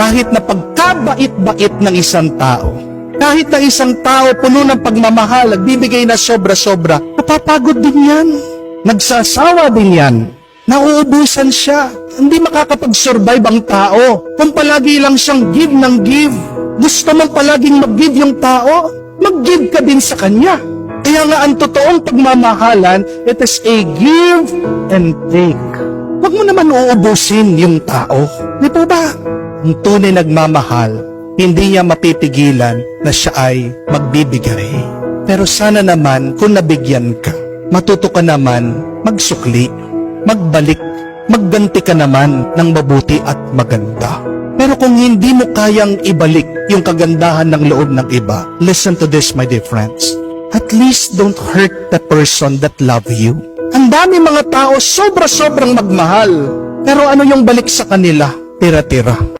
Kahit na pagkabait-bait ng isang tao, kahit na isang tao puno ng pagmamahal, nagbibigay na sobra-sobra, napapagod din yan. Nagsasawa din yan. Nauubusan siya. Hindi makakapag-survive ang tao kung palagi lang siyang give ng give. Gusto mong palaging mag-give yung tao, mag-give ka din sa kanya. Kaya nga ang totoong pagmamahalan, it is a give and take. Huwag mo naman uubusin yung tao. Di po ba? Ang tunay nagmamahal, hindi niya mapipigilan na siya ay magbibigay. Pero sana naman kung nabigyan ka, matuto ka naman magsukli, magbalik, magganti ka naman ng mabuti at maganda. Pero kung hindi mo kayang ibalik yung kagandahan ng loob ng iba, listen to this, my dear friends. At least don't hurt the person that love you. Ang dami mga tao sobra-sobrang magmahal. Pero ano yung balik sa kanila? Tira-tira.